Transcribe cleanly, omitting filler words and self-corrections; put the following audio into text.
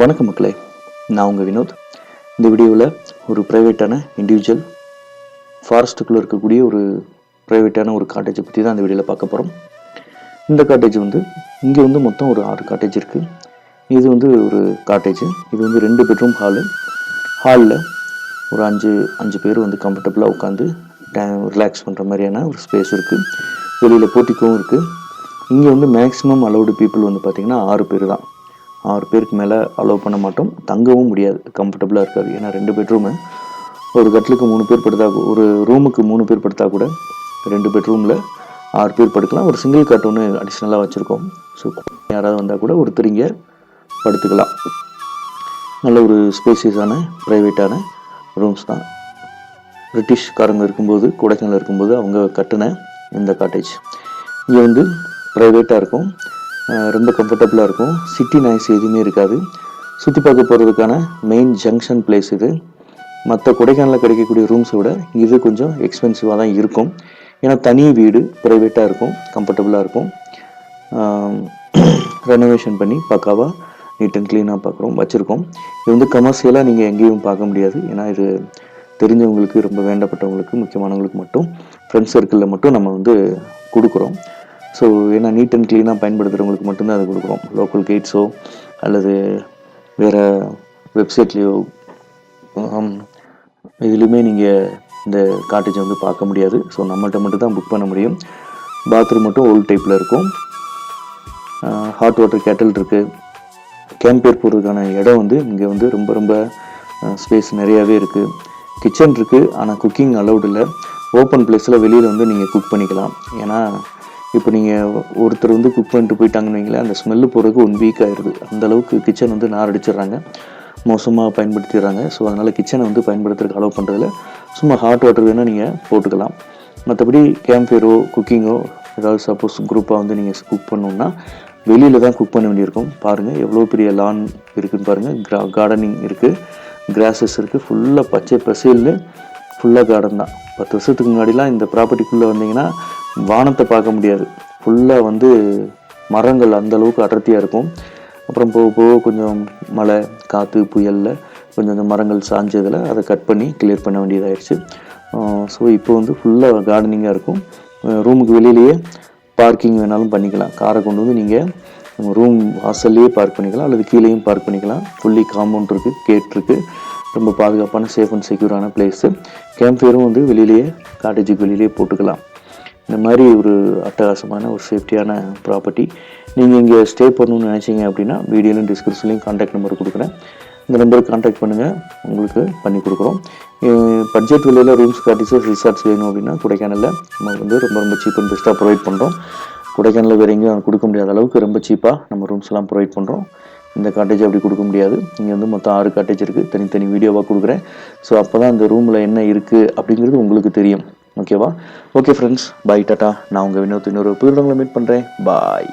வணக்கம் மக்களே, நான் உங்கள் வினோத். இந்த வீடியோவில் ஒரு ப்ரைவேட்டான இண்டிவிஜுவல் ஃபாரஸ்ட்டுக்குள்ளே இருக்கக்கூடிய ஒரு ப்ரைவேட்டான ஒரு காட்டேஜை பற்றி தான் இந்த வீடியோவில் பார்க்க போகிறோம். இந்த காட்டேஜ் இங்கே மொத்தம் ஒரு 6 காட்டேஜ் இருக்குது. இது ஒரு காட்டேஜ். இது 2 பெட்ரூம் ஹாலில் ஒரு அஞ்சு பேர் கம்ஃபர்டபுளாக உட்காந்து ரிலாக்ஸ் பண்ணுற மாதிரியான ஒரு ஸ்பேஸ் இருக்குது. வெளியில் போர்ட்டிக்கோவும் இருக்குது. இங்கே மேக்ஸிமம் அலௌடு பீப்புள் பார்த்திங்கன்னா 6 பேர் தான். 6 பேருக்கு மேலே அலோவ் பண்ண மாட்டோம். தங்கவும் முடியாது, கம்ஃபர்டபுளாக இருக்காது. ஏன்னா 2 பெட்ரூமு, ஒரு கட்டிலுக்கு 3 பேர் படுத்தா, ஒரு ரூமுக்கு 3 பேர் படுத்தா கூட 2 பெட்ரூமில் 6 பேர் படுக்கலாம். ஒரு சிங்கிள் காட் ஒன்று அடிஷ்னலாக வச்சுருக்கோம். ஸோ யாராவது வந்தால் கூட ஒருத்தர் இங்கே படுத்துக்கலாம். நல்ல ஒரு ஸ்பேசியஸான ப்ரைவேட்டான ரூம்ஸ் தான். பிரிட்டிஷ்காரங்க இருக்கும்போது, கொடைக்கானல் இருக்கும்போது அவங்க கட்டின இந்த காட்டேஜ். இங்கே ப்ரைவேட்டாக இருக்கும், ரொம்ப கம்ஃபர்டபுளாக இருக்கும். சிட்டி நாய்ஸ் எதுவுமே இருக்காது. சுற்றி பார்க்க போகிறதுக்கான மெயின் ஜங்ஷன் பிளேஸ் இது. மற்ற கொடைக்கானலில் கிடைக்கக்கூடிய ரூம்ஸை விட இது கொஞ்சம் எக்ஸ்பென்சிவாக தான் இருக்கும். ஏன்னா தனி வீடு, ப்ரைவேட்டாக இருக்கும், கம்ஃபர்டபுளாக இருக்கும். ரெனோவேஷன் பண்ணி பக்காவாக நீட் அண்ட் க்ளீனாக வச்சுருக்கோம். இது கமர்ஷியலாக நீங்கள் எங்கேயும் பார்க்க முடியாது. ஏன்னா இது தெரிஞ்சவங்களுக்கு, ரொம்ப வேண்டப்பட்டவங்களுக்கு, முக்கியமானவங்களுக்கு மட்டும், ஃப்ரெண்ட்ஸ் சர்க்கிளில் மட்டும் நம்ம கொடுக்குறோம். ஸோ ஏன்னா நீட் அண்ட் க்ளீனாக பயன்படுத்துகிறவங்களுக்கு மட்டும்தான் அது கொடுக்குறோம். லோக்கல் கைட்ஸோ அல்லது வேறு வெப்சைட்லேயோ இதுலேயுமே நீங்கள் இந்த காட்டேஜை பார்க்க முடியாது. ஸோ நம்மள்கிட்ட மட்டும் தான் புக் பண்ண முடியும். பாத்ரூம் மட்டும் ஓல்ட் டைப்பில் இருக்கும். ஹாட் வாட்டர் கேட்டில் இருக்குது. கேம்பேர் போடுறதுக்கான இடம் இங்கே ரொம்ப ரொம்ப ஸ்பேஸ் நிறையாவே இருக்குது. கிச்சன் இருக்குது, ஆனால் குக்கிங் அலௌட் இல்லை. ஓப்பன் பிளேஸில் வெளியில் நீங்கள் குக் பண்ணிக்கலாம். ஏன்னா இப்போ நீங்கள் ஒருத்தர் குக் பண்ணிட்டு போயிட்டாங்கன்னு வைங்களேன், அந்த ஸ்மெல்லு போகிறதுக்கு 1 வீக் ஆயிடுது. அந்தளவுக்கு கிச்சன் நார் அடிச்சிடுறாங்க, மோசமாக பயன்படுத்திடுறாங்க. ஸோ அதனால் கிச்சனை பயன்படுத்துறதுக்கு அலோவ் பண்ணுறதில்ல. சும்மா ஹாட் வாட்டர் வேணால் நீங்கள் போட்டுக்கலாம். மற்றபடி கேம்ஃபேரோ குக்கிங்கோ ஏதாவது சப்போஸ் குரூப்பாக நீங்கள் குக் பண்ணணுன்னா வெளியில் தான் குக் பண்ண வேண்டியிருக்கும். பாருங்கள் எவ்வளோ பெரிய லான் இருக்குதுன்னு பாருங்கள். கார்டனிங் இருக்குது, கிராஸஸ் இருக்குது, ஃபுல்லாக பச்சை பசேல்னு ஃபுல்லாக கார்டன் தான். 10 வருஷத்துக்கு முன்னாடிலாம் இந்த ப்ராப்பர்ட்டிக்குள்ளே வந்தீங்கன்னா வானத்தை பார்க்க முடியாது. ஃபுல்லாக மரங்கள் அந்தளவுக்கு அடர்த்தியாக இருக்கும். அப்புறம் போக போக கொஞ்சம் மழை, காற்று, புயலில் கொஞ்சம் மரங்கள் சாஞ்சதில் அதை கட் பண்ணி கிளியர் பண்ண வேண்டியதாகிடுச்சு. ஸோ இப்போ ஃபுல்லாக கார்டனிங்காக இருக்கும். ரூமுக்கு வெளியிலேயே பார்க்கிங் வேணாலும் பண்ணிக்கலாம். காரை கொண்டு நீங்கள் ரூம் வாசல்லையே பார்க் பண்ணிக்கலாம், அல்லது கீழேயும் பார்க் பண்ணிக்கலாம். ஃபுல்லி காம்பவுண்ட் இருக்குது, கேட் இருக்குது. ரொம்ப பாதுகாப்பான, சேஃப் அண்ட் செக்யூரான பிளேஸு. கேம்ஃபேரும் வெளியிலேயே, காட்டேஜுக்கு வெளியிலேயே போட்டுக்கலாம். இந்த மாதிரி ஒரு அட்டகாசமான ஒரு சேஃப்டியான ப்ராப்பர்ட்டி. நீங்கள் இங்கே ஸ்டே பண்ணணும்னு நினச்சிங்க அப்படின்னா வீடியோலையும் டிஸ்கிரிப்ஷன்லையும் கான்டாக்ட் நம்பர் கொடுக்குறேன். இந்த நம்பருக்கு கான்டாக்ட் பண்ணுங்கள், உங்களுக்கு பண்ணி கொடுக்குறோம். பட்ஜெட் விலையில் ரூம்ஸ், காட்டேஜஸ், ரிசார்ட்ஸ் வேணும் அப்படின்னா கொடைக்கானலில் நம்ம ரொம்ப ரொம்ப சீப் அண்ட் பெஸ்ட்டாக ப்ரொவைட் பண்ணுறோம். கொடைக்கானலில் வேறு எங்கேயும் கொடுக்க முடியாத அளவுக்கு ரொம்ப சீப்பாக நம்ம ரூம்ஸ்லாம் ப்ரொவைட் பண்ணுறோம். இந்த காட்டேஜ் அப்படி கொடுக்க முடியாது. இங்கே மொத்தம் 6 காட்டேஜ் இருக்குது. தனித்தனி வீடியோவாக கொடுக்குறேன். ஸோ அப்போ தான் அந்த ரூமில் என்ன இருக்குது அப்படிங்கிறது உங்களுக்கு தெரியும். ஓகேவா? ஓகே ஃப்ரெண்ட்ஸ், பாய், டாட்டா. நான் உங்கள் வினோத். இன்னொரு புது இடங்களை மீட் பண்ணுறேன். பாய்.